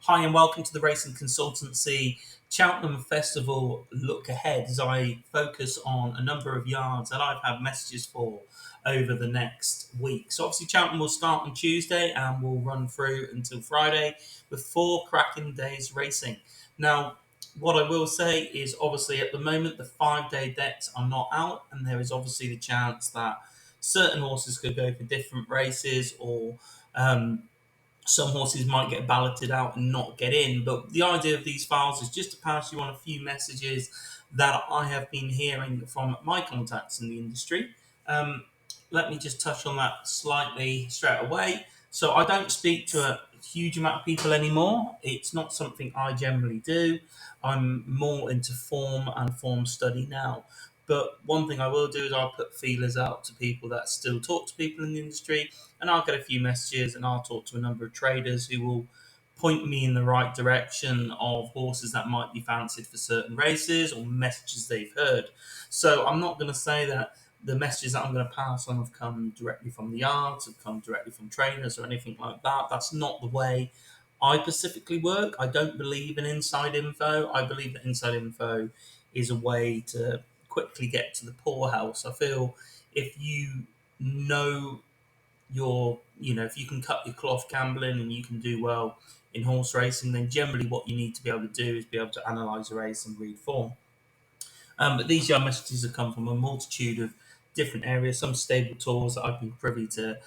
Hi and welcome to the Racing Consultancy Cheltenham Festival look ahead as I focus on a number of yards that I've had messages for over the next week. So obviously Cheltenham will start on Tuesday and will run through until Friday with 4 cracking days racing. Now, what I will say is obviously at the moment the 5-day decks are not out, and there is obviously the chance that certain horses could go for different races, or some horses might get balloted out and not get in. But the idea of these files is just to pass you on a few messages that I have been hearing from my contacts in the industry. Um, Let me just touch on that slightly straight away. So I don't speak to a huge amount of people anymore. It's not something I generally do. I'm more into form and form study now. But one thing I will do is I'll put feelers out to people that still talk to people in the industry, and I'll get a few messages and I'll talk to a number of traders who will point me in the right direction of horses that might be fancied for certain races or messages they've heard. So I'm not going to say that the messages that I'm going to pass on have come directly from the yards, have come directly from trainers or anything like that. That's not the way I specifically work. I don't believe in inside info. I believe that inside info is a way to quickly get to the poorhouse. I feel if you know if you can cut your cloth gambling and you can do well in horse racing, then generally what you need to be able to do is be able to analyse a race and read form. But these young messages have come from a multitude of different areas, some stable tours that I've been privy to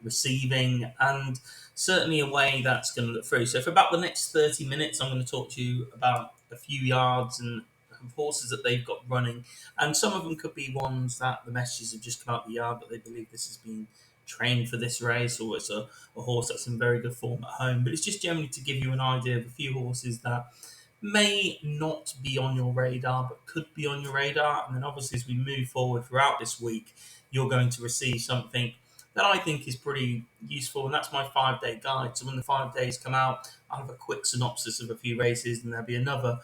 receiving, and certainly a way that's going to look through. So for about the next 30 minutes, I'm going to talk to you about a few yards and horses that they've got running. And some of them could be ones that the messages have just come out the yard, but they believe this has been trained for this race, or it's a horse that's in very good form at home. But it's just generally to give you an idea of a few horses that may not be on your radar, but could be on your radar. And then obviously, as we move forward throughout this week, you're going to receive something that I think is pretty useful, and that's my 5-day guide. So when the 5 days come out, I'll have a quick synopsis of a few races, and there'll be another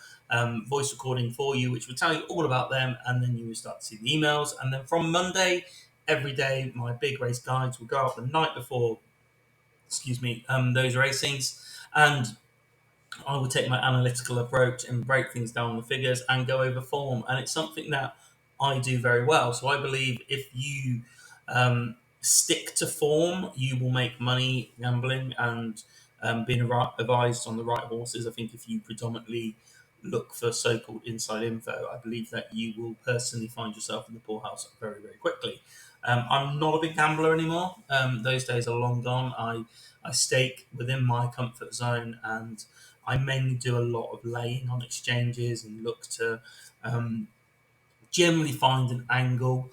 voice recording for you, which will tell you all about them, and then you will start to see the emails. And then from Monday, every day, my big race guides will go out the night before, those racings, and I will take my analytical approach and break things down with figures and go over form. And it's something that I do very well. So I believe if you stick to form, you will make money gambling and being advised on the right horses. I think if you predominantly look for so-called inside info, I believe that you will personally find yourself in the poorhouse very, very quickly. I'm not a big gambler anymore. Those days are long gone. I stake within my comfort zone, and I mainly do a lot of laying on exchanges and look to generally find an angle.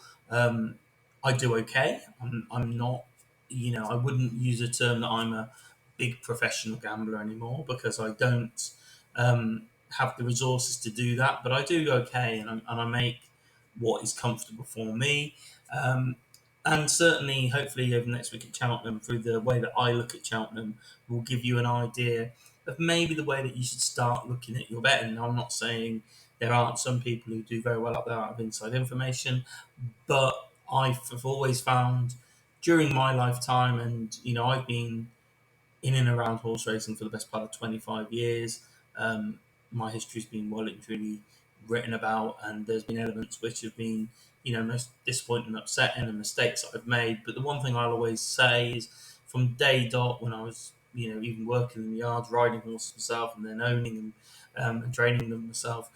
I do okay. I'm not, I wouldn't use a term that I'm a big professional gambler anymore, because I don't have the resources to do that. But I do okay, and I make what is comfortable for me. And certainly, hopefully, over the next week at Cheltenham, through the way that I look at Cheltenham, will give you an idea of maybe the way that you should start looking at your betting. Now, I'm not saying there aren't some people who do very well out there out of inside information, but I've always found during my lifetime, and I've been in and around horse racing for the best part of 25 years. My history's been well and truly written about, and there's been elements which have been, most disappointing and upsetting, and mistakes that I've made. But the one thing I'll always say is, from day dot, when I was, even working in the yards, riding horses myself, and then owning them and training them myself,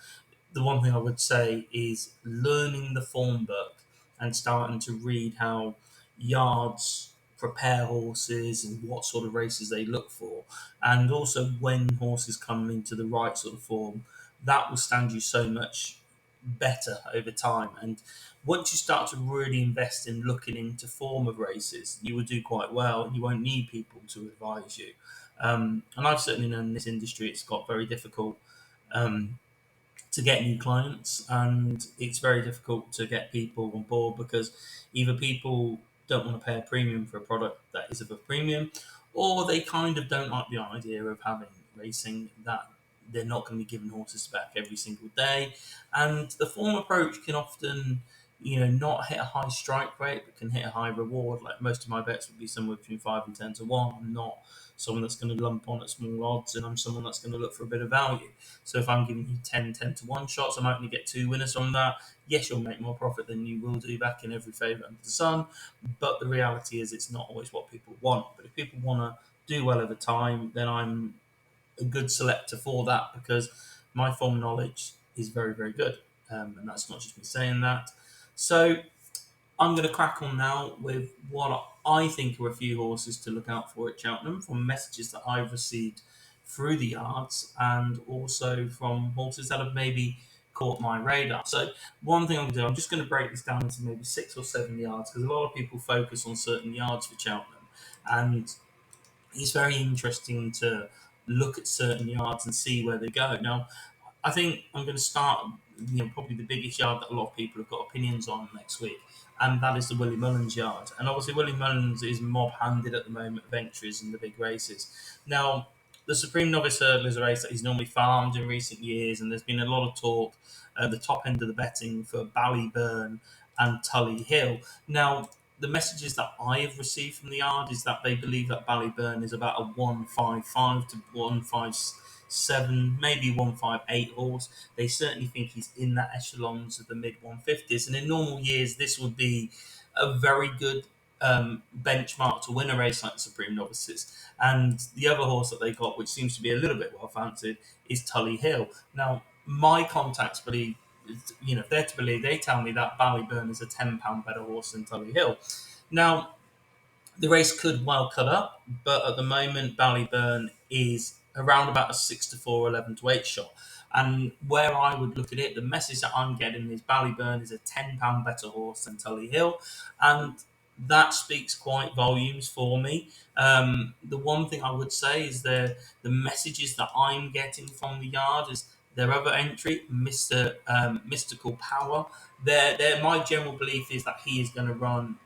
the one thing I would say is learning the form book and starting to read how yards prepare horses and what sort of races they look for, and also when horses come into the right sort of form. That will stand you so much better over time. And once you start to really invest in looking into form of races, you will do quite well, and you won't need people to advise you. And I've certainly known in this industry it's got very difficult um, to get new clients, and it's very difficult to get people on board, because either people don't want to pay a premium for a product that is of a premium, or they kind of don't like the idea of having racing that they're not going to be given horses back every single day. And the form approach can often not hit a high strike rate, but can hit a high reward. Like most of my bets would be somewhere between 5 and 10 to 1. I'm not someone that's going to lump on at small odds, and I'm someone that's going to look for a bit of value. So if I'm giving you 10 to 1 shots, I might only get two winners from that. Yes, you'll make more profit than you will do back in every favourite under the sun, but the reality is it's not always what people want. But if people want to do well over time, then I'm a good selector for that because my form knowledge is very, very good. And that's not just me saying that. So I'm going to crack on now with what I think are a few horses to look out for at Cheltenham from messages that I've received through the yards and also from horses that have maybe caught my radar. So one thing I'm going to do, I'm just going to break this down into maybe 6 or 7 yards because a lot of people focus on certain yards for Cheltenham, and it's very interesting to look at certain yards and see where they go. Now, I think I'm going to start, probably the biggest yard that a lot of people have got opinions on next week, and that is the Willie Mullins yard. And obviously, Willie Mullins is mob-handed at the moment of entries in the big races. Now, the Supreme Novice Hurdle is a race that he's normally farmed in recent years, and there's been a lot of talk at the top end of the betting for Ballyburn and Tully Hill. Now, the messages that I have received from the yard is that they believe that Ballyburn is about a 155 to 157, maybe 158 horse. They certainly think he's in that echelons of the mid 150s. And in normal years, this would be a very good benchmark to win a race like the Supreme Novices. And the other horse that they got, which seems to be a little bit well fancied, is Tully Hill. Now, my contacts believe, if they're to believe, they tell me that Ballyburn is a £10 better horse than Tully Hill. Now, the race could well cut up, but at the moment, Ballyburn is around about a 6 to 4, 11 to 8 shot. And where I would look at it, the message that I'm getting is Ballyburn is a £10 better horse than Tully Hill. And that speaks quite volumes for me. The one thing I would say is the messages that I'm getting from the yard is their other entry, Mystical Power. My general belief is that he is going to run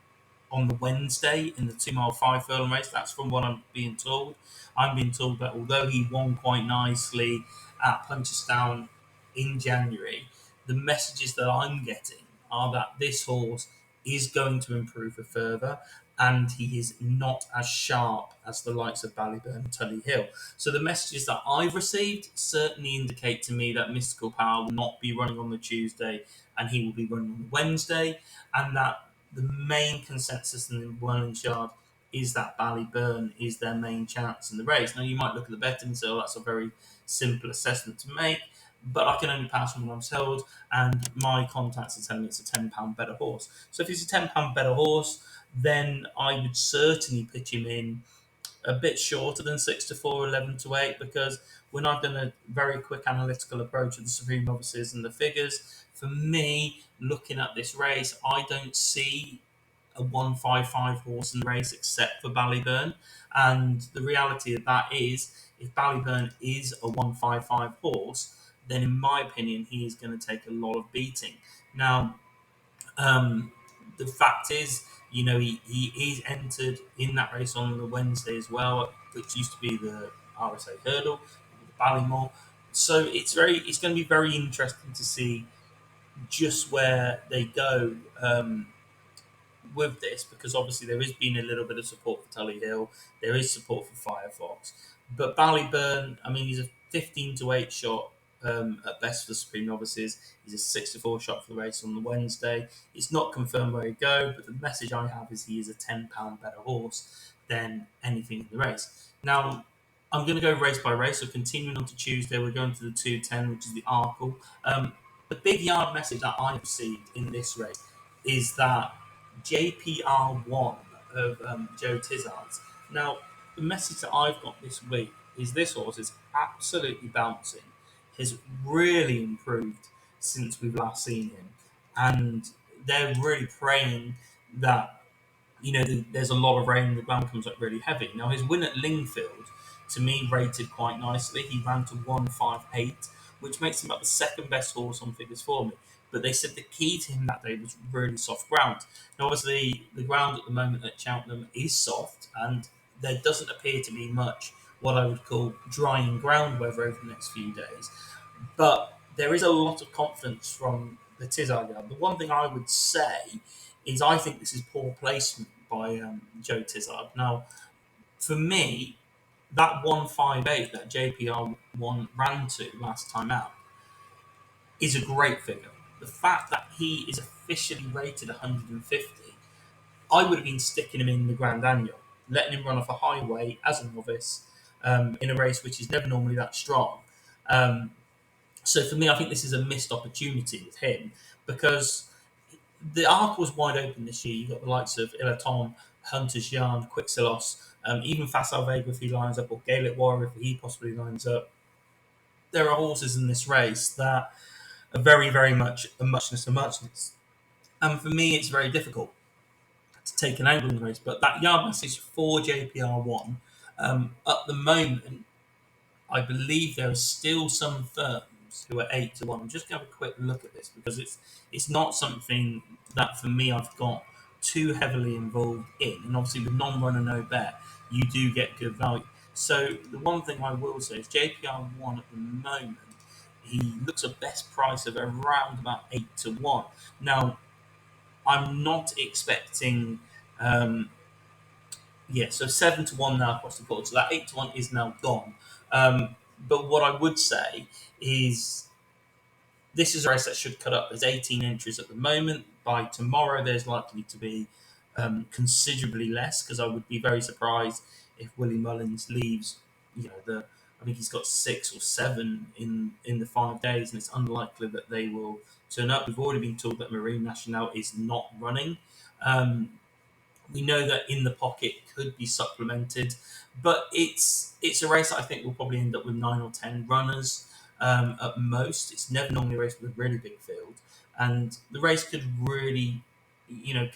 on the Wednesday in the 2 mile 5 furlong race. That's from what I'm being told. I'm being told that although he won quite nicely at Punchestown in January, the messages that I'm getting are that this horse is going to improve further, and he is not as sharp as the likes of Ballyburn and Tully Hill. So the messages that I've received certainly indicate to me that Mystical Power will not be running on the Tuesday and he will be running on the Wednesday, and that the main consensus in the Welland Yard is that Ballyburn is their main chance in the race. Now, you might look at the betting and say, oh, that's a very simple assessment to make, but I can only pass on what I'm told, and my contacts are telling me it's a £10 better horse. So if he's a £10 better horse, then I would certainly pitch him in a bit shorter than 6 to 4, 11 to 8, because when I've done a very quick analytical approach of the Supreme Novices and the figures, for me, looking at this race, I don't see a 155 horse in the race except for Ballyburn. And the reality of that is, if Ballyburn is a 155 horse, then in my opinion, he is going to take a lot of beating. Now, um, the fact is, he's entered in that race on the Wednesday as well, which used to be the RSA Hurdle, the Ballymore. So it's going to be very interesting to see just where they go with this, because obviously there has been a little bit of support for Tully Hill, there is support for Firefox, but Ballyburn, I mean, he's a 15 to 8 shot at best for the Supreme Novices. He's a 6 to 4 shot for the race on the Wednesday. It's not confirmed where he go, but the message I have is he is a £10 better horse than anything in the race. Now, I'm going to go race by race. So continuing on to Tuesday, we're going to the 210, which is the Arkle. The big yard message that I received in this race is that JPR1 of Joe Tizard's. Now, the message that I've got this week is this horse is absolutely bouncing, has really improved since we've last seen him, and they're really praying that there's a lot of rain, the ground comes up really heavy. Now, his win at Lingfield, to me, rated quite nicely. He ran to 158, which makes him about the second best horse on figures for me. But they said the key to him that day was really soft ground. Now, obviously, the ground at the moment at Cheltenham is soft, and there doesn't appear to be much what I would call drying ground weather over the next few days. But there is a lot of confidence from the Tizard Yard. The one thing I would say is I think this is poor placement by Joe Tizard. Now, for me, that 158 that JPR one ran to last time out is a great figure. The fact that he is officially rated 150, I would have been sticking him in the Grand Annual, letting him run off a highway as a novice in a race which is never normally that strong. Um, so for me, I think this is a missed opportunity with him because the arc was wide open this year. You've got the likes of Ilatom, Hunter's Yarn, Quixilos, even Facile Vega if he lines up, or Gaelic Warrior if he possibly lines up. There are horses in this race that are very, very much a muchness of muchness. And for me, it's very difficult to take an angle in the race. But that yard message for JPR1, at the moment, I believe there are still some firms who are 8 to 1. I'm just going to have a quick look at this because it's not something that for me I've got too heavily involved in. And obviously with non-runner no bet, you do get good value. So the one thing I will say is JPR1 at the moment, he looks a best price of around about 8 to 1. Now I'm not expecting. Yeah, so 7 to 1 now across the board. So that 8 to 1 is now gone. But what I would say is this is a race that should cut up. There's 18 entries at the moment. By tomorrow, there's likely to be considerably less because I would be very surprised if Willie Mullins leaves. I think he's got 6 or 7 in the 5 days, and it's unlikely that they will turn up. We've already been told that Marine Nationale is not running. We know that in the pocket could be supplemented, but it's a race that I think will probably end up with 9 or 10 runners at most. It's never normally a race with a really big field, and the race could really,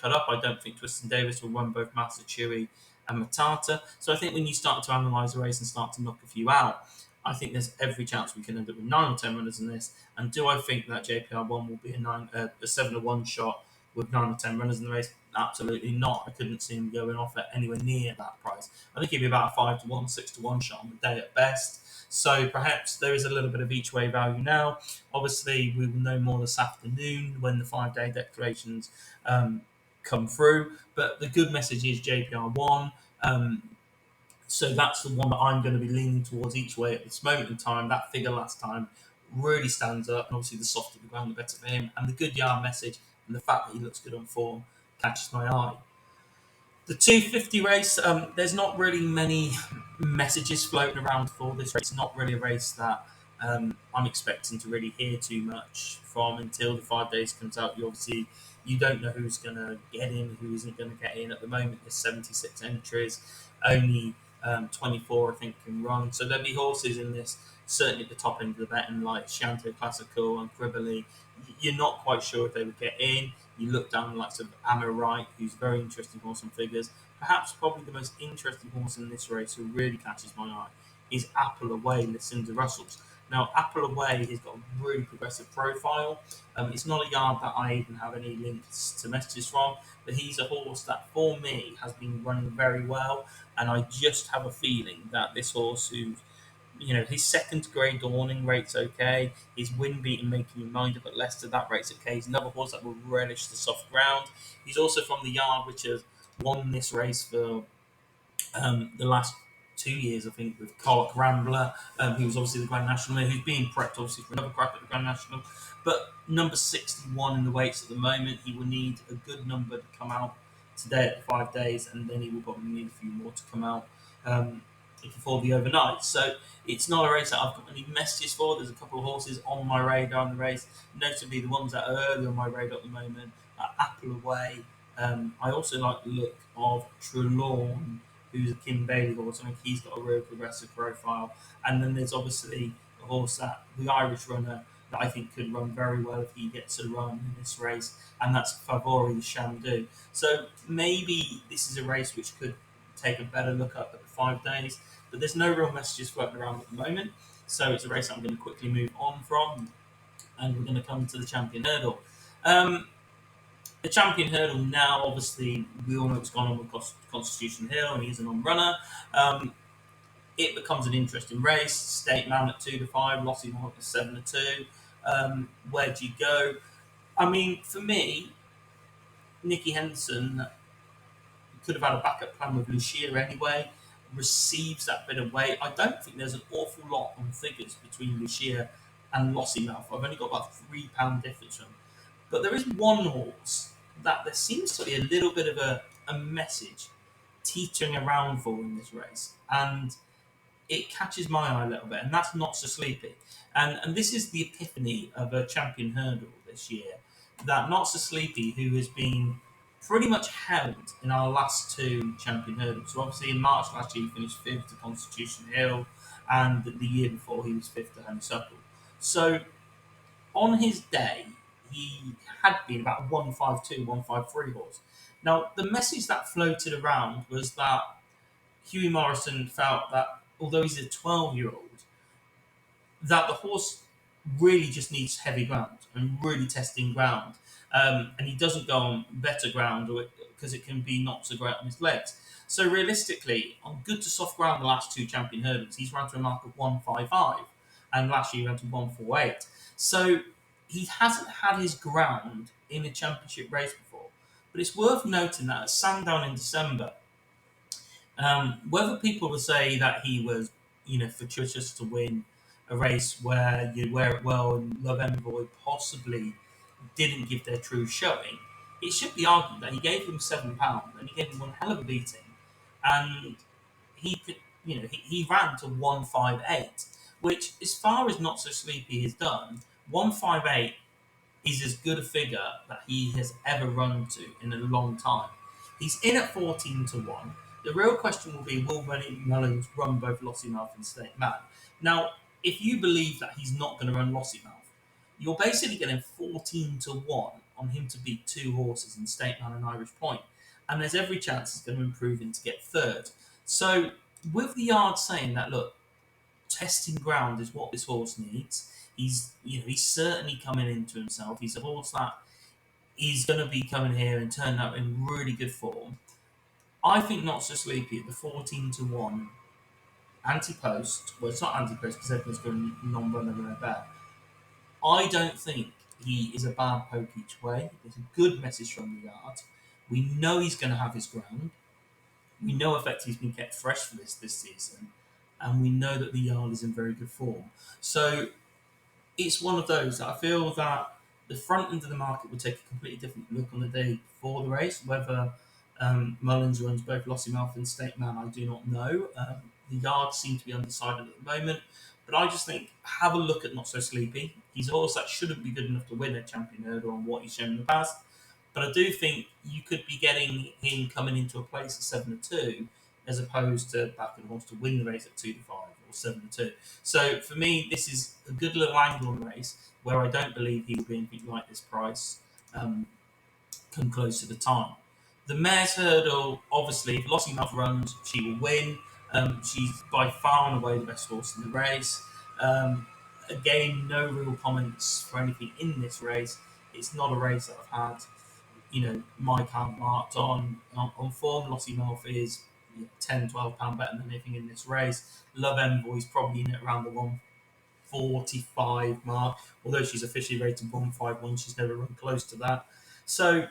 cut up. I don't think Twiston Davis will run both Massachusetts and Matata. So I think when you start to analyse the race and start to knock a few out, I think there's every chance we can end up with 9 or 10 runners in this. And do I think that JPR1 will be a 7 to 1 shot with 9 or 10 runners in the race? Absolutely not. I couldn't see him going off at anywhere near that price. I think he'd be about a 5 to 1, 6 to 1 shot on the day at best. So perhaps there is a little bit of each way value now. Obviously, we will know more this afternoon when the 5 day declarations come through. But the good message is JPR1. So that's the one that I'm going to be leaning towards each way at this moment in time. That figure last time really stands up, and obviously the softer the ground, the better for him. And the good yard message and the fact that he looks good on form catches my eye. The 250 race, there's not really many messages floating around for this race. It's not really a race that I'm expecting to really hear too much from until the 5 days comes out. You don't know who's going to get in, who isn't going to get in. At the moment, there's 76 entries, only 24 I think can run. So there'll be horses in this, certainly at the top end of the betting, like Shanto Classical and Cribbly. You're not quite sure if they would get in. You look down the likes of Amir Wright, who's a very interesting horse on figures. Perhaps probably the most interesting horse in this race who really catches my eye is Apple Away, Lucinda Russell's. Now, Apple Away has got a really progressive profile. It's not a yard that I even have any links to messages from, but he's a horse that, for me, has been running very well. And I just have a feeling that this horse his second grade dawning rate's okay. His win beaten making you mind up at Leicester, that rate's okay. He's another horse that will relish the soft ground. He's also from the yard which has won this race for the last 2 years, I think, with Colic Rambler. He was obviously the Grand National winner, who's being prepped obviously for another crack at the Grand National. But number 61 in the weights at the moment, he will need a good number to come out today at the 5 days, and then he will probably need a few more to come out before the overnight. So it's not a race that I've got any messages for. There's a couple of horses on my radar in the race, notably the ones that are early on my radar at the moment are Apple Away. I also like the look of Trelawn, who's a Kim Bailey horse. I think he's got a real progressive profile. And then there's obviously the horse the Irish runner, that I think could run very well if he gets a run in this race, and that's Favori Shamdu. So maybe this is a race which could take a better look up at the 5 days, but there's no real messages floating around at the moment. So it's a race I'm going to quickly move on from, and we're going to come to the Champion Hurdle. The Champion Hurdle now, obviously, we all know what's gone on with Constitution Hill, and he's an on-runner. It becomes an interesting race. State Man at 2 to 5, Lossie Mark at 7 to 2. Where do you go? I mean, for me, Nicky Henderson could have had a backup plan with Lucia anyway. Receives that bit of weight. I don't think there's an awful lot on figures between Lucia and Lossiemouth. I've only got about £3 difference from them. But there is one horse that there seems to be a little bit of a message teetering around for in this race. And it catches my eye a little bit, and that's Not So Sleepy. And this is the epiphany of a champion hurdle this year. That Not So Sleepy, who has been pretty much held in our last two champion hurdles. So obviously in March last year he finished fifth to Constitution Hill, and the year before he was fifth to Honeysuckle. So on his day, he had been about 152, 153 horse. Now the message that floated around was that Huey Morrison felt that although he's a 12-year-old, that the horse really just needs heavy ground and really testing ground. And he doesn't go on better ground because it can be not so great on his legs. So realistically, on good to soft ground the last two champion hurdles, he's run to a mark of 155, and last year he ran to 148. So he hasn't had his ground in a championship race before. But it's worth noting that at Sandown in December, whether people will say that he was, fortuitous to win a race where you wear it well and Love Envoy possibly didn't give their true showing, it should be argued that he gave him £7 and he gave him one hell of a beating, and he could, he ran to 158, which, as far as Not So Sleepy has done, 158 is as good a figure that he has ever run to in a long time. He's in at 14 to 1. The real question will be, will Rennie Mullins run both Lossiemouth and State Man? Now, if you believe that he's not going to run Lossiemouth, you're basically getting 14 to 1 on him to beat two horses in State Man and Irish Point. And there's every chance he's going to improve him to get third. So, with the yard saying that, look, testing ground is what this horse needs. He's certainly coming into himself. He's a horse that is going to be coming here and turning up in really good form. I think Not So Sleepy at the 14 to 1 anti-post. Well, it's not anti-post because everyone's going non-runner and bet. I don't think he is a bad poke each way. It's a good message from the yard. We know he's going to have his ground. We know effectively he's been kept fresh for this season, and we know that the yard is in very good form. So it's one of those that I feel that the front end of the market will take a completely different look on the day before the race. Whether Mullins runs both Lossiemouth and State Man, I do not know. The yards seem to be undecided at the moment, but I just think have a look at Not So Sleepy. He's a horse that shouldn't be good enough to win a champion hurdle on what he's shown in the past. But I do think you could be getting him coming into a place at 7-2, as opposed to backing a horse to win the race at 2-5 or 7-2. So for me, this is a good little angle on the race where I don't believe he will be anything like this price come close to the time. The mare's hurdle, obviously, if Lossiemouth runs, she will win. She's by far and away the best horse in the race. Again, no real comments for anything in this race. It's not a race that I've had, my count marked on form. Lossiemouth is 10, £12 better than anything in this race. Love Envoy is probably in at around the 145 mark, although she's officially rated 151. She's never run close to that. So,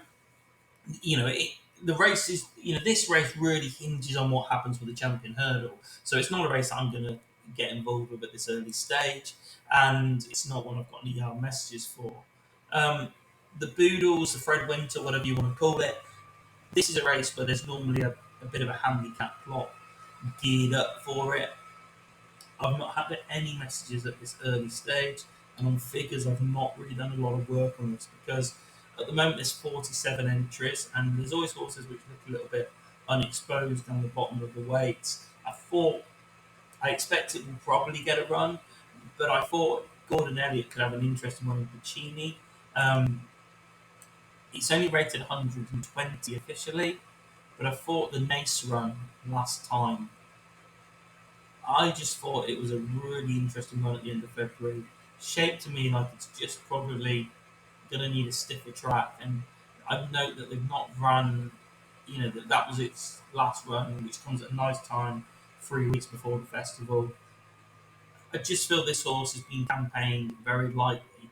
the race is, this race really hinges on what happens with the champion hurdle. So it's not a race that I'm going to get involved with at this early stage, and it's not one I've got any messages for. The Boodles, the Fred Winter, whatever you want to call it, this is a race where there's normally a bit of a handicap plot geared up for it. I've not had any messages at this early stage, and on figures, I've not really done a lot of work on this because at the moment there's 47 entries, and there's always horses which look a little bit unexposed down the bottom of the weights. I expect it will probably get a run, but I thought Gordon Elliott could have an interesting one in Puccini. It's only rated 120 officially, but I thought the Nace run last time, I just thought it was a really interesting run at the end of February. Shaped to me like it's just probably going to need a stiffer track. And I note that they've not run, that was its last run, which comes at a nice time, 3 weeks before the festival. I just feel this horse has been campaigned very lightly.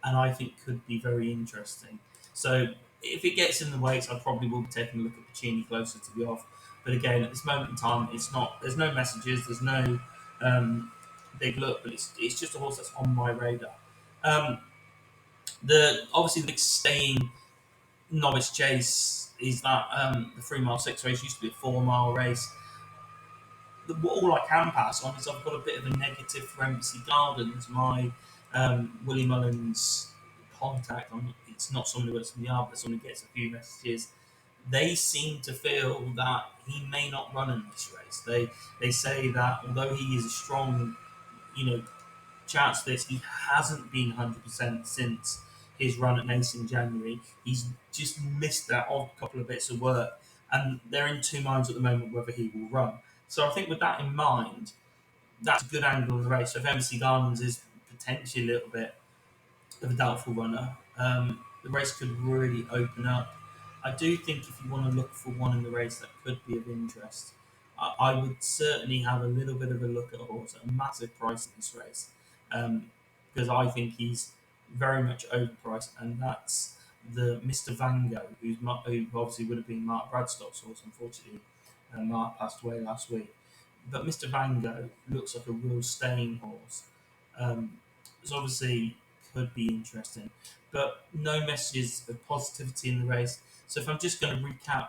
and I think could be very interesting. So if it gets in the weights, I probably will be taking a look at Puccini closer to the off. But again, at this moment in time, it's not. There's no messages. There's no big look, but it's just a horse that's on my radar. Um, the obviously the big staying novice chase is that the 3 mile 6 race used to be a 4 mile race. All I can pass on is I've got a bit of a negative for Embassy Gardens. My Willie Mullins contact, it's not someone who works in the yard, but someone who gets a few messages. They seem to feel that he may not run in this race. They say that although he is a strong, you know, chance for this, he hasn't been 100% since his run at Nace in January. He's just missed that odd couple of bits of work, and they're in two minds at the moment whether he will run. So I think with that in mind, that's a good angle of the race. So if MC Gardens is potentially a little bit of a doubtful runner, the race could really open up. I do think if you want to look for one in the race that could be of interest, I would certainly have a little bit of a look at a horse at a massive price in this race, because I think he's very much overpriced, and that's the Mr. Vango, who obviously would have been Mark Bradstock's horse. Unfortunately, Mark passed away last week. But Mr. Vango looks like a real staying horse. So obviously could be interesting, but no messages of positivity in the race. So if I'm just going to recap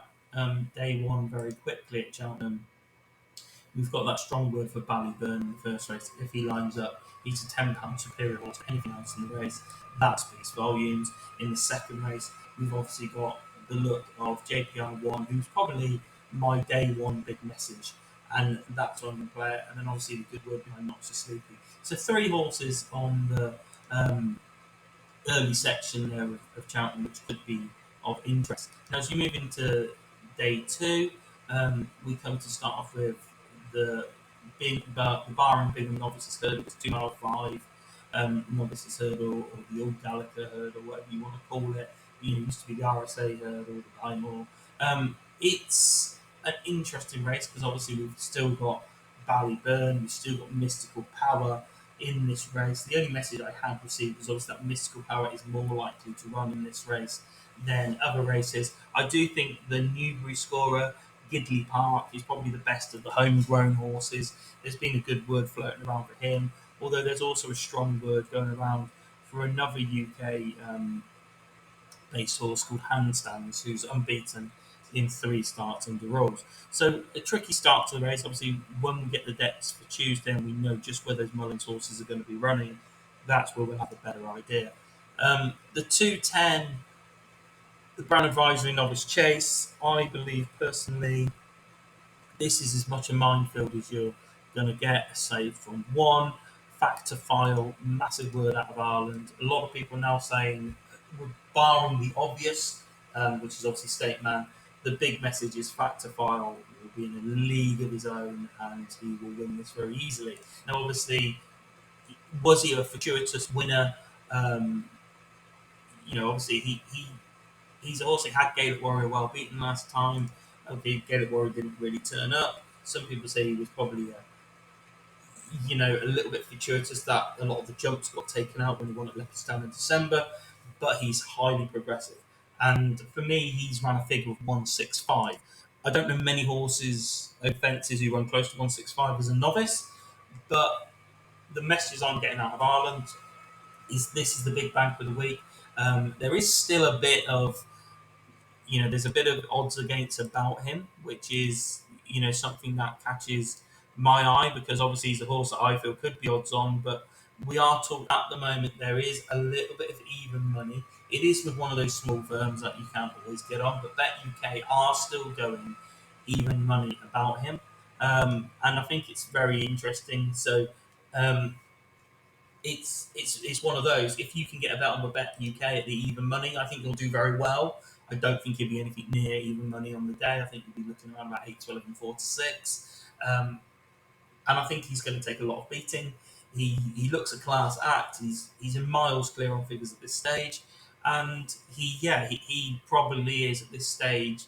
day one very quickly at Cheltenham, we've got that strong word for Ballyburn in the first race. If he lines up, he's a £10 superior horse to anything else in the race. That speaks volumes. In the second race, we've obviously got the look of JPR1, who's probably my day one big message, and that's on the player. And then obviously the good word behind Not So Sleepy. So three horses on the early section there of Cheltenham, which could be of interest. Now, as you move into day two, we come to start off with the the bar and big novices hurdle. It's 2 mile 5 novices hurdle, or the old Gallagher hurdle, whatever you want to call it. It used to be the RSA hurdle, the Bymore. It's an interesting race because obviously we've still got Ballyburn, we've still got Mystical Power in this race. The only message I have received is obviously that Mystical Power is more likely to run in this race than other races. I do think the Newbury scorer, Gidley Park, is probably the best of the homegrown horses. There's been a good word floating around for him, although there's also a strong word going around for another UK based horse called Handstands, who's unbeaten in 3 starts under rules. So a tricky start to the race. Obviously, when we get the decks for Tuesday and we know just where those Mullins horses are going to be running, that's where we'll have a better idea. The 210, the Brown Advisory Novice Chase, I believe personally, this is as much a minefield as you're going to get, say, from one factor file, massive word out of Ireland. A lot of people now saying, barring the obvious, which is obviously State Man, the big message is factor file will be in a league of his own and he will win this very easily. Now, obviously, was he a fortuitous winner? Um, obviously, he's also had Gaelic Warrior well beaten last time. Okay, Gaelic Warrior didn't really turn up. Some people say he was probably a little bit fortuitous that a lot of the jumps got taken out when he won at Leopardstown in December, but he's highly progressive. And for me, he's run a figure of 165. I don't know many horses, fences who run close to 165 as a novice, but the messages I'm getting out of Ireland is this is the big bank of the week. There is still a bit of there's a bit of odds against about him, which is, something that catches my eye because obviously he's a horse that I feel could be odds on, but we are talking at the moment there is a little bit of even money. It is with one of those small firms that you can't always get on, but Bet UK are still going even money about him. And I think it's very interesting. So um, it's one of those. If you can get a bet on the Bet UK at the even money, I think you'll do very well. I don't think you'll be anything near even money on the day. I think you'll be looking around about 8 to 11, 4 to 6. And I think he's going to take a lot of beating. He looks a class act. He's in miles clear on figures at this stage, and he probably is at this stage.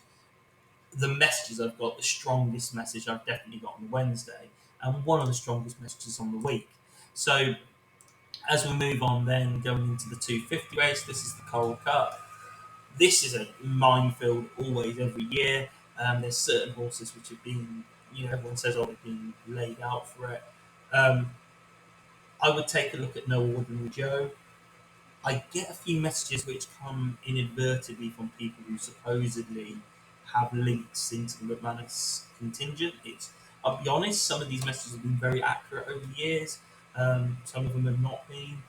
The messages I've got, the strongest message I've definitely got on Wednesday, and one of the strongest messages on the week. So As we move on, then going into the 250 race, this is the Coral Cup. This is a minefield always every year. There's certain horses which have been, everyone says, oh, they've been laid out for it. Um, I would take a look at No Ordinary Joe. I get a few messages which come inadvertently from people who supposedly have links into the McManus contingent. I'll be honest, some of these messages have been very accurate over the years. Some of them have not been.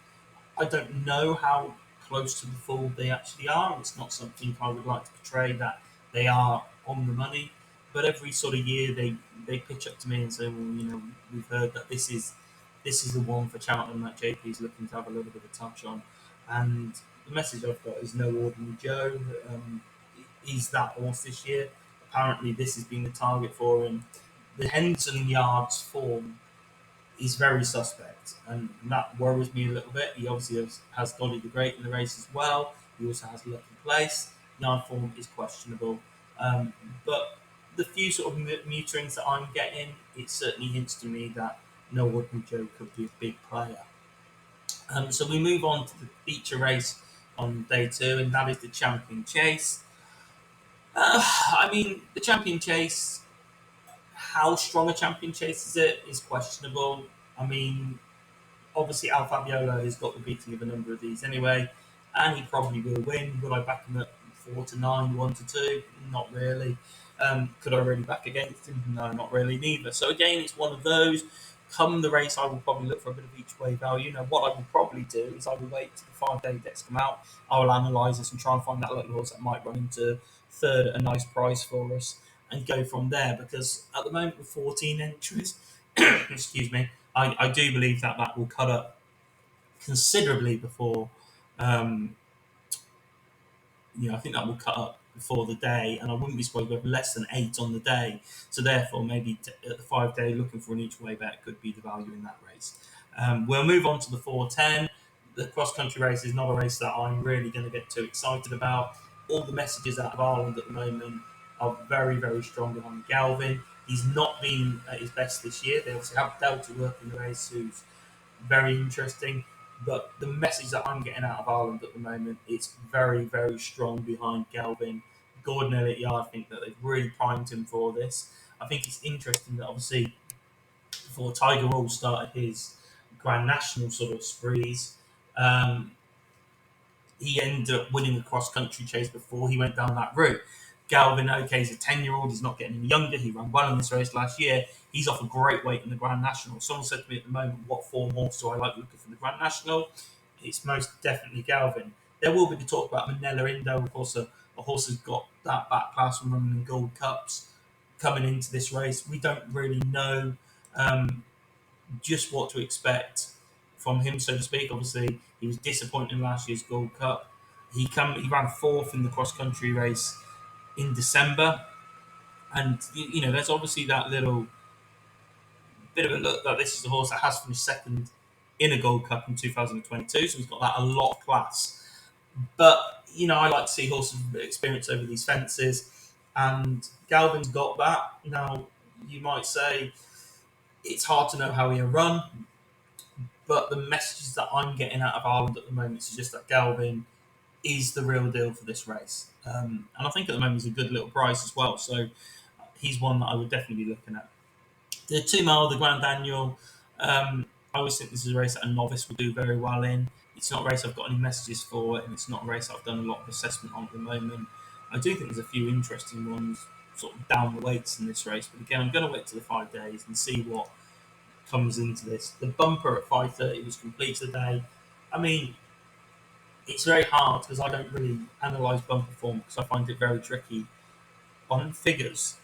I don't know how close to the full they actually are. It's not something I would like to portray that they are on the money. But every sort of year they pitch up to me and say, well, we've heard that this is the one for Cheltenham that JP is looking to have a little bit of touch on. And the message I've got is No Ordinary Joe. He's that horse this year. Apparently, this has been the target for him. The Henson Yards form is very suspect, and that worries me a little bit. He obviously has Dolly the Great in the race as well. He also has Lucky Place. Yard form is questionable, but the few sort of mutterings that I'm getting, it certainly hints to me that No Ordinary Joe could be a big player. So we move on to the feature race on day two, and that is the Champion Chase. I mean, the Champion Chase, how strong a Champion Chase is it is questionable. I mean, obviously Al Fabiola has got the beating of a number of these anyway, and he probably will win. Will I back him at 4-9, 1-2? Not really. Could I really back against him? No, not really neither. So again, it's one of those. Come the race, I will probably look for a bit of each way value. Now, what I will probably do is I will wait till the 5 day decks come out. I will analyse this and try and find that little horse that might run into third at a nice price for us and go from there. Because at the moment with 14 entries, excuse me, I do believe that that will cut up considerably before um, I think that will cut up before the day, and I wouldn't be surprised with less than 8 on the day. So therefore, maybe at the 5 day, looking for an each way bet could be the value in that race. We'll move on to the 410. The cross country race is not a race that I'm really going to get too excited about. All the messages out of Ireland at the moment are very, very strong behind Galvin. He's not been at his best this year. They obviously have Delta work in the race, who's very interesting. But the message that I'm getting out of Ireland at the moment, it's very, very strong behind Galvin. Gordon Elliott Yard, I think that they've really primed him for this. I think it's interesting that obviously before Tiger Woods started his Grand National sort of sprees, um, he ended up winning the cross country chase before he went down that route. Galvin, okay, he's a 10-year-old, he's not getting any younger. He ran well in this race last year. He's off a great weight in the Grand National. Someone said to me at the moment, what form horse do I like looking for the Grand National? It's most definitely Galvin. There will be the talk about Manila Indo, of course, a horse has got that back class from running in Gold Cups coming into this race. We don't really know just what to expect from him, so to speak. Obviously, he was disappointing in last year's Gold Cup. He ran fourth in the cross country race in December, and there's obviously that little bit of a look that this is a horse that has finished second in a Gold Cup in 2022, so he's got that a lot of class. But I like to see horses with experience over these fences, and Galvin's got that. Now, you might say it's hard to know how he'll run, but the messages that I'm getting out of Ireland at the moment suggest that Galvin is the real deal for this race. And I think at the moment he's a good little price as well. So he's one that I would definitely be looking at. The 2 mile, the Grand Annual, I always think this is a race that a novice will do very well in. It's not a race I've got any messages for, and it's not a race I've done a lot of assessment on at the moment. I do think there's a few interesting ones sort of down the weights in this race, but again, I'm going to wait to the 5 days and see what comes into this. The bumper at 5:30 was complete today. I mean, it's very hard because I don't really analyse bumper form because I find it very tricky on figures.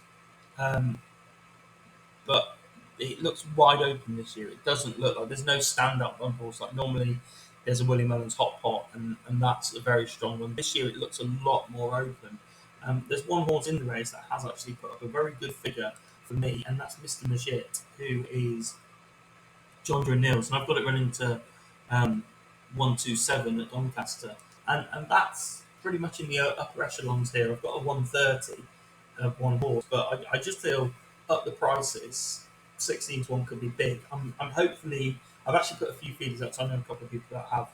Um, but it looks wide open this year. It doesn't look like there's no stand-up bumper horse. Like normally there's a Willie Mullins hot pot, and that's a very strong one. This year it looks a lot more open. There's one horse in the race that has actually put up a very good figure for me, and that's Mr. Majit, who is John Nils, and I've got it running to 127 at Doncaster, and that's pretty much in the upper echelons here. I've got a 130 of one horse, but I just feel up the prices 16 to 1 could be big. I'm hopefully I've actually put a few feelers out, so I know a couple of people that have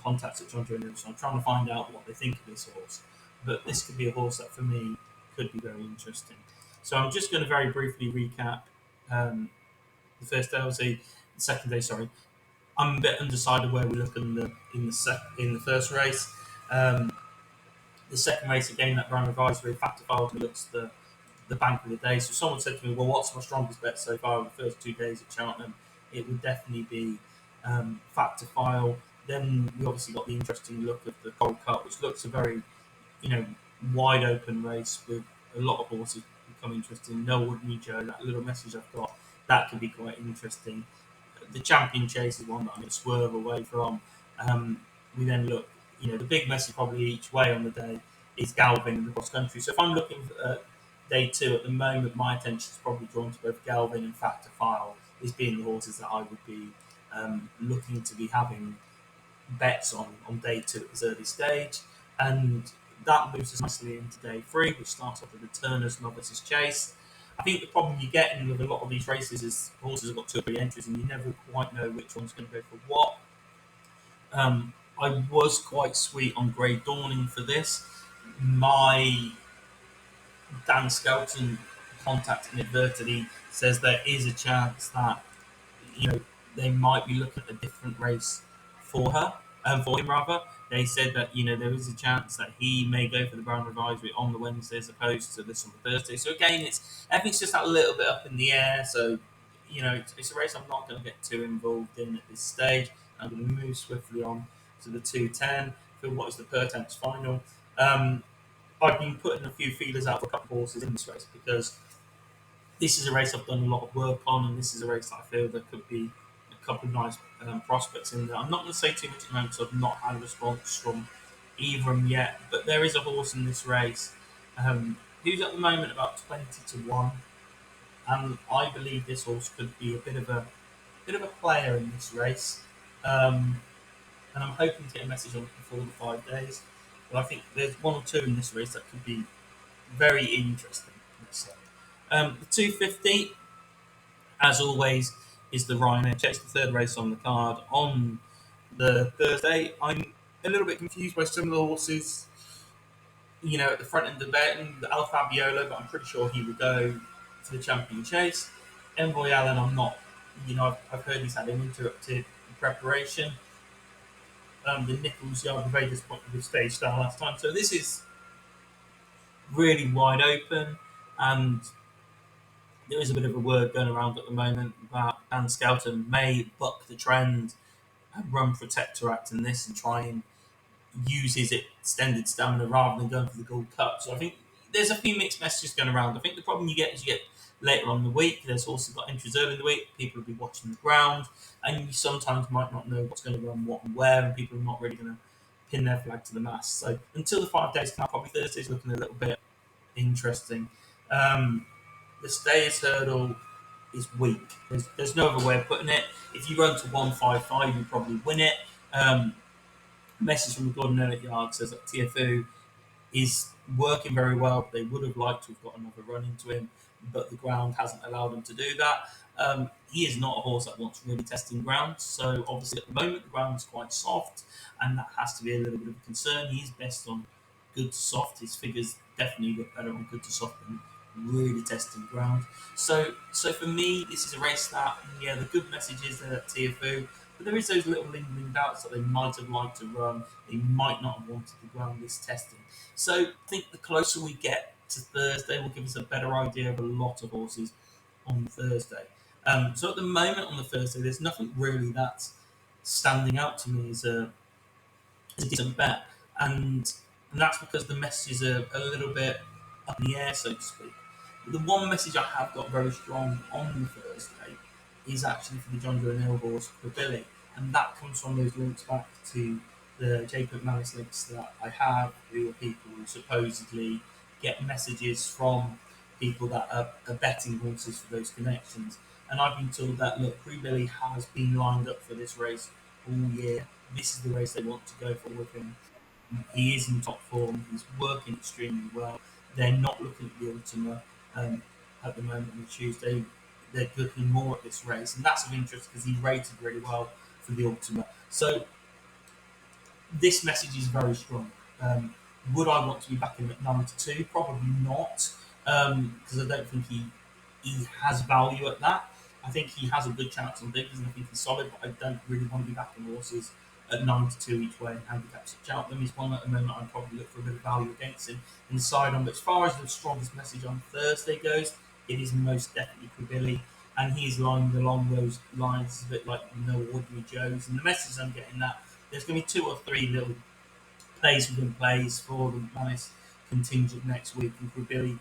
contacts at John Joe Neal, so I'm trying to find out what they think of this horse. But this could be a horse that, for me, could be very interesting. So I'm just going to very briefly recap um, the first day. Obviously, the second day. Sorry, I'm a bit undecided where we look in the first race. Um, the second race again, that Brown Advisory factor file looks the bank of the day. So someone said to me, "Well, what's my strongest bet so far in the first 2 days at Cheltenham?" It would definitely be factor file. Then we obviously got the interesting look of the Gold Cup, which looks a very you know wide open race with a lot of horses become interesting. No Ordinary Joe, that little message I've got, that could be quite interesting. The Champion Chase is one that I'm going to swerve away from. Um, we then look, the big message probably each way on the day is Galvin and the cross country. So if I'm looking at day two at the moment, my attention is probably drawn to both Galvin and Factor File, as being the horses that I would be looking to be having bets on day two at this early stage. And that moves us nicely into day three, which starts off with the Turner's Novices Chase. I think the problem you get in with a lot of these races is horses have got two or three entries and you never quite know which one's going to go for what. I was quite sweet on Grey Dawning for this. My Dan Skelton contact inadvertently says there is a chance that you know, they might be looking at a different race for her, for him rather. They said that there is a chance that he may go for the Brown Advisory on the Wednesday as opposed to this on the Thursday. So again, it's everything's just a little bit up in the air. So it's a race I'm not going to get too involved in at this stage. I'm going to move swiftly on to the 210 for what is the Pertemps final. I've been putting a few feelers out for a couple of horses in this race because this is a race I've done a lot of work on, and this is a race that I feel there could be a couple of nice prospects in there. I'm not going to say too much at the moment because I've not had a response from either of them yet, but there is a horse in this race who's at the moment about 20 to 1, and I believe this horse could be a bit of a player in this race. Um, and I'm hoping to get a message on it before the 5 days. But I think there's one or two in this race that could be very interesting. Let's say. The 250, as always, is the Ryanair Chase, the third race on the card on the Thursday. I'm a little bit confused by some of the horses, at the front end of the betting. The Al Fabiola, but I'm pretty sure he would go to the Champion Chase. Envoy Allen, I'm not. I've heard he's had an interrupted preparation. The Nichols Yard, very disappointed with stage style last time. So this is really wide open, and there is a bit of a word going around at the moment that Dan Skelton may buck the trend and run Protectorat in this and try and use his extended stamina rather than going for the Gold Cup. So I think there's a few mixed messages going around. I think the problem you get is you get later on in the week, there's also got entries early in the week, people will be watching the ground, and you sometimes might not know what's going to run what and where, and people are not really going to pin their flag to the mast. So until the 5 days come, probably Thursday's looking a little bit interesting. Um, the Stayers hurdle is weak. There's no other way of putting it. If you run to 155, you probably win it. Message from the Gordon Elliott Yard says that TFU is working very well. They would have liked to have got another run into him, but the ground hasn't allowed him to do that. He is not a horse that wants really testing ground. So obviously at the moment the ground is quite soft, and that has to be a little bit of a concern. He's best on good to soft. His figures definitely look better on good to soft than really testing ground. So for me, this is a race that the good message is there at TFU. But there is those little lingering doubts that they might have liked to run. They might not have wanted the ground this testing. So I think the closer we get to Thursday will give us a better idea of a lot of horses on Thursday. So at the moment on the Thursday, there's nothing really that's standing out to me as a decent bet, and that's because the messages are a little bit up in the air, so to speak. The one message I have got very strong on the Thursday is actually for the John Joe Neal horse for Billy, and that comes from those links back to the Jacob Malice links that I have, who are people who supposedly get messages from people that are betting horses for those connections. And I've been told that look, Free Billy has been lined up for this race all year. This is the race they want to go for with him. He is in top form. He's working extremely well. They're not looking at the Ultima at the moment on Tuesday. They're looking more at this race, and that's of interest because he rated really well for the ultimate. So this message is very strong. Would I want to be back in at 9 to 2? Probably not, because I don't think he has value at that. I think he has a good chance on biggies, and I think he's solid. But I don't really want to be back in horses at 9 to 2 each way and handicaps at Cheltenham. He's one at the moment I'd probably look for a bit of value against him and side on. But as far as the strongest message on Thursday goes, it is most definitely Quibbilly, and he's lined along those lines a bit like no ordinary Joes. And the message I'm getting that there's going to be 2 or 3 little plays within plays for the Manus contingent next week, and Quibbilly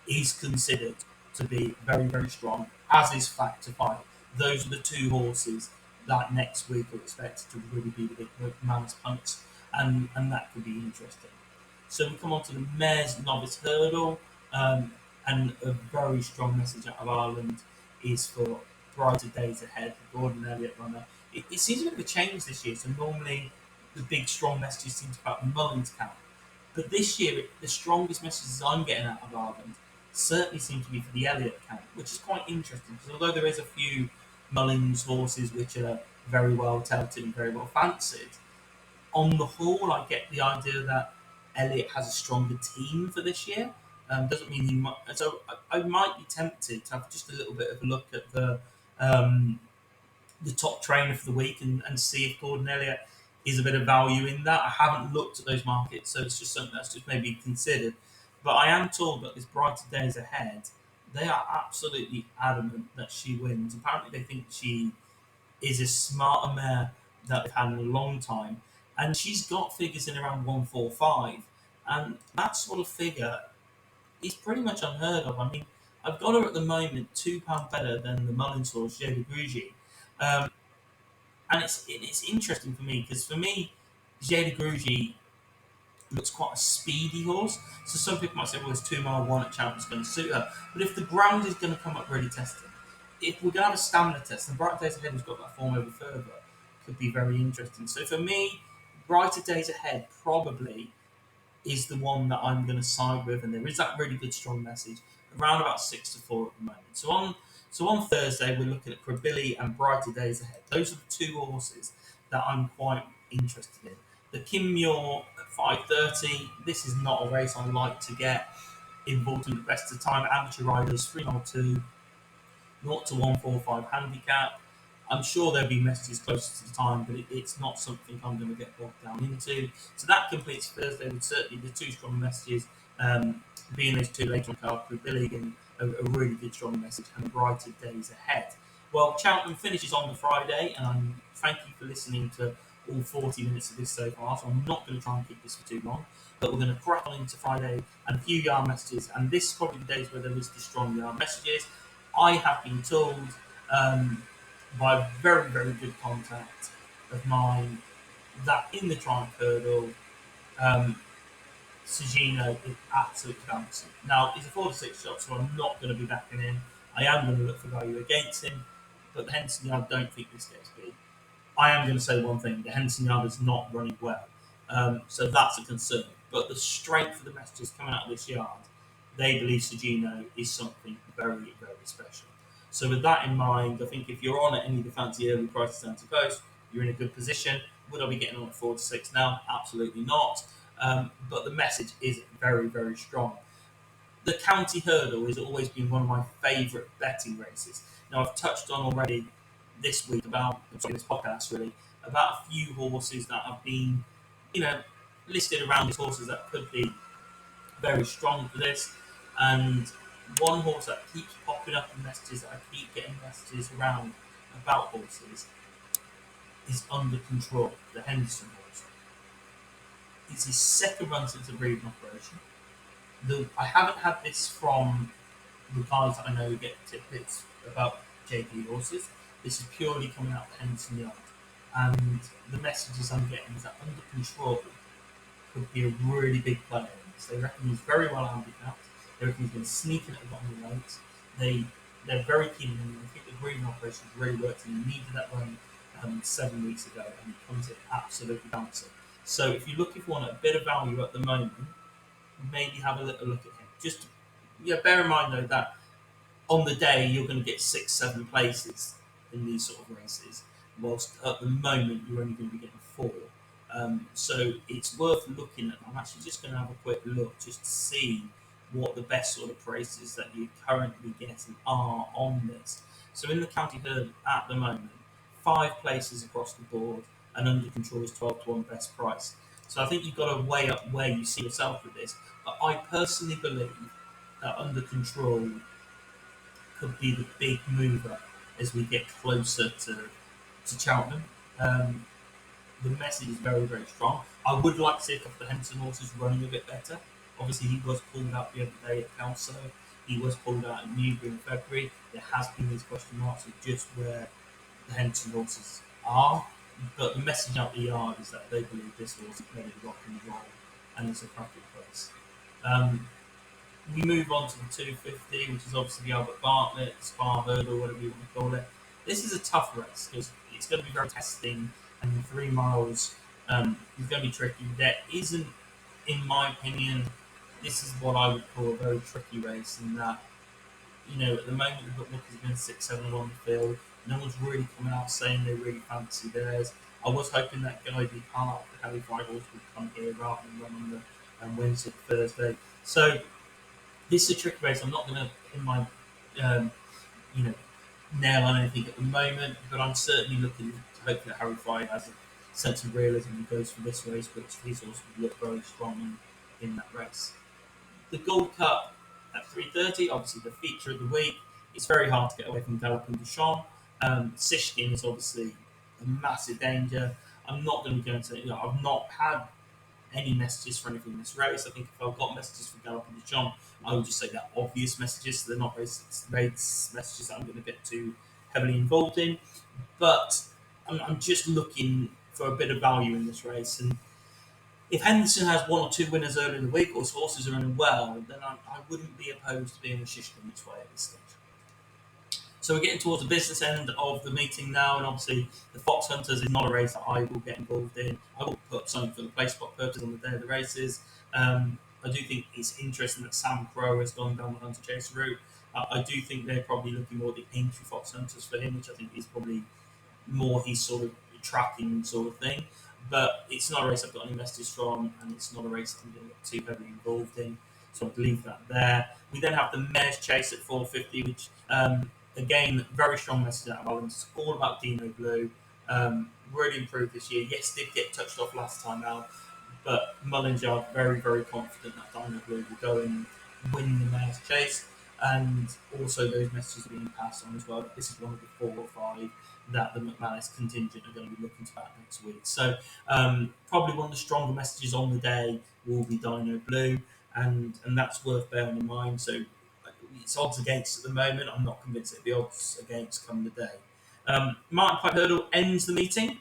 is considered to be very, very strong, as is Factor 5. Those are the 2 horses that next week are expected to really be the big Manus punts, and that could be interesting. So we come on to the Mares Novice Hurdle, and a very strong message out of Ireland is for brighter days ahead. Gordon Elliott runner. It seems a bit of a change this year. So normally the big strong messages seem to be about the Mullins count, but this year the strongest messages I'm getting out of Ireland certainly seem to be for the Elliott count, which is quite interesting because although there is a few Mullins horses which are very well touted and very well fancied, on the whole, I get the idea that Elliott has a stronger team for this year. Doesn't mean he might. So I might be tempted to have just a little bit of a look at um, the top trainer for the week and see if Gordon Elliott is a bit of value in that. I haven't looked at those markets, so it's just something that's just maybe considered. But I am told that this brighter days ahead, they are absolutely adamant that she wins. Apparently, they think she is a smarter mare that they've had in a long time, and she's got figures in around 145, and that sort of figure is pretty much unheard of. I mean, I've got her at the moment £2 better than the Mullins horse, Jay de Grugy. Um, and it's interesting for me because for me, Jay de Grugy looks quite a speedy horse. So some people might say, well, it's 2 mile one at Cheltenham's going to suit her. But if the ground is going to come up really testing, if we're going to have a stamina test, and Bright Days Ahead has got that form over further, could be very interesting. So for me, Brighter Days Ahead probably is the one that I'm going to side with, and there is that really good strong message around about 6 to 4 at the moment. So on Thursday we're looking at Quibbilly and Brighter Days Ahead. Those are the 2 horses that I'm quite interested in. The Kim Muir at 5:30. This is not a race I like to get involved in the best of time. Amateur riders 302, 0 to 145 handicap. I'm sure there'll be messages closer to the time, but it's not something I'm going to get bogged down into. So that completes Thursday with certainly the 2 strong messages, being those 2 later on card with Billy and a really good strong message and brighter days ahead. Well, Cheltenham finishes on the Friday, and thank you for listening to all 40 minutes of this so far. So I'm not going to try and keep this for too long, but we're going to crack on into Friday and a few yard messages. And this is probably the days where there is the strong yard messages. I have been told by a very, very good contact of mine that in the Triumph Hurdle, Sagino is absolutely bouncing. Now, he's a 4 to 6 shot, so I'm not going to be backing him. I am going to look for value against him, but the Henson Yard don't think this gets big. I am going to say one thing: the Henson Yard is not running well, so that's a concern. But the strength of the messages coming out of this yard, they believe Sagino is something very, very special. So with that in mind, I think if you're on at any of the fancy early prices down to post, you're in a good position. Would I be getting on at 4 to 6 now? Absolutely not. But the message is very, very strong. The County Hurdle has always been one of my favourite betting races. Now, I've touched on already this week this podcast really, about a few horses that have been, listed around as horses that could be very strong for this. And one horse that keeps popping up in messages that I keep getting messages around about horses is Under Control, the Henderson horse. It's his second run since the breeding operation. I haven't had this from the guys that I know who get tidbits about JP horses. This is purely coming out of Henderson Yard. And the messages I'm getting is that Under Control could be a really big player in this. They reckon he's very well handicapped. They reckon he's going to sneak in at the bottom of the weights. They're very keen on him. I think the breeding operation really worked, and he needed that run 7 weeks ago, and he comes in absolutely bouncing. So if you're looking for a bit of value at the moment, maybe have a little look at him. Just bear in mind though that on the day you're going to get 6, 7 places in these sort of races. whilst at the moment you're only going to be getting four. So it's worth looking at. I'm actually just going to have a quick look just to see what the best sort of prices that you're currently getting are on this. So in the county herd at the moment, five places across the board, and under control is 12 to 1 best price. So I think you've got to weigh up where you see yourself with this. But I personally believe that under control could be the big mover as we get closer to Cheltenham. Um, the message is very, very strong. I would like to see a couple of Henderson horses running a bit better. Obviously, he was pulled out the other day at Kelso. He was pulled out at Newbury in February. There has been these question marks of just where the Henderson horses are. But the message out the yard is that they believe this horse is ready to rock and roll, and it's a cracking place. Um, we move on to the 250, which is obviously the Albert Bartlett, Spa Hurdle, whatever you want to call it. This is a tough race because it's going to be very testing, and the 3 miles is going to be tricky. There isn't, in my opinion, this is what I would call a very tricky race in that, at the moment the bookmakers have been 6-7 on the field. No one's really coming out saying they really fancy theirs. I was hoping that Guy B. Park, the Harry Five Horse, would come here rather than run on the Wednesday, Thursday. So this is a tricky race. I'm not going to pin my, um, you know, nail on anything at the moment, but I'm certainly looking to hope that Harry Five has a sense of realism and goes for this race, which his horse would look very strong in that race. The Gold Cup at 3:30, obviously the feature of the week. It's very hard to get away from Galopin de Champs. Sishkin is obviously a massive danger. I'm not going to go into, I've not had any messages for anything in this race. I think if I've got messages for Galopin de Champs, I would just say they're obvious messages. So they're not race messages that I'm going to get too heavily involved in. But I'm just looking for a bit of value in this race. And if Henderson has 1 or 2 winners early in the week, or his horses are running well, then I wouldn't be opposed to being a Shishkin each way at this stage. So we're getting towards the business end of the meeting now, and obviously the Fox Hunters is not a race that I will get involved in. I will put something for the play spot purposes on the day of the races. I do think it's interesting that Sam Crow has gone down the Hunter Chase route. I do think they're probably looking more at the Aintree Fox Hunters for him, which I think is probably more his sort of tracking sort of thing. But it's not a race I've got any messages from, and it's not a race that I'm going to get too heavily involved in. So I'd leave that there. We then have the Mares Chase at 4:50, which again, very strong message out of Alan. It's all about Dino Blue. Really improved this year. Yes, did get touched off last time out, but Mullins are very, very confident that Dino Blue will go and win the Mares Chase. And also those messages are being passed on as well. This is one of the 4 or 5 that the McManus contingent are going to be looking to back next week. So probably one of the stronger messages on the day will be Dino Blue, and that's worth bearing in mind. So it's odds against at the moment. I'm not convinced it'll be odds against come the day. Martin Pipe Hurdle ends the meeting.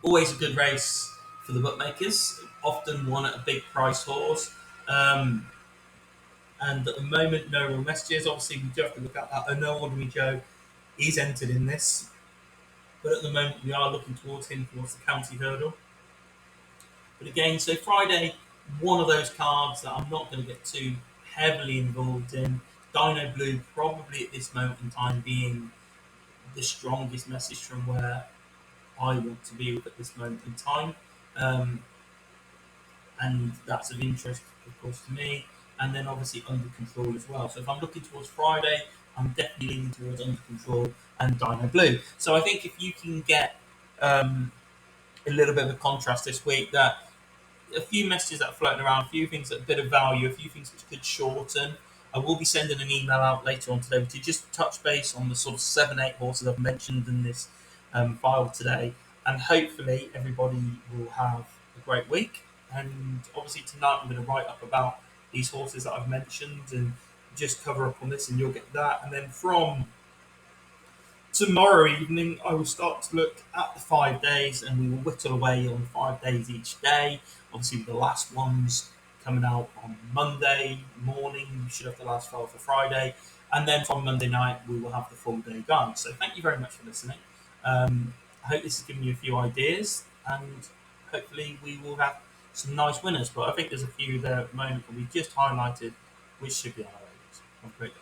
Always a good race for the bookmakers. Often won at a big price horse. And at the moment, no real messages. Obviously, we do have to look at that. No Ordinary Joe is entered in this. But at the moment, we are looking towards him towards the county hurdle. But again, so Friday, one of those cards that I'm not going to get too heavily involved in. Dino Blue probably at this moment in time being the strongest message from where I want to be at this moment in time. And that's of interest, of course, to me. And then obviously Under Control as well. So if I'm looking towards Friday, I'm definitely leaning towards Under Control and Dino Blue. So I think if you can get a little bit of a contrast this week, that a few messages that are floating around, a few things that are a bit of value, a few things which could shorten. I will be sending an email out later on today to just touch base on the sort of 7-8 horses I've mentioned in this file today. And hopefully everybody will have a great week. And obviously tonight I'm going to write up about these horses that I've mentioned and just cover up on this, and you'll get that. And then from tomorrow evening, I will start to look at the 5 days, and we will whittle away on 5 days each day. Obviously, the last ones coming out on Monday morning. We should have the last file for Friday. And then from Monday night, we will have the full day guide. So thank you very much for listening. I hope this has given you a few ideas, and hopefully we will have some nice winners. But I think there's a few there at the moment that we just highlighted, which should be on our radars. Have a great day.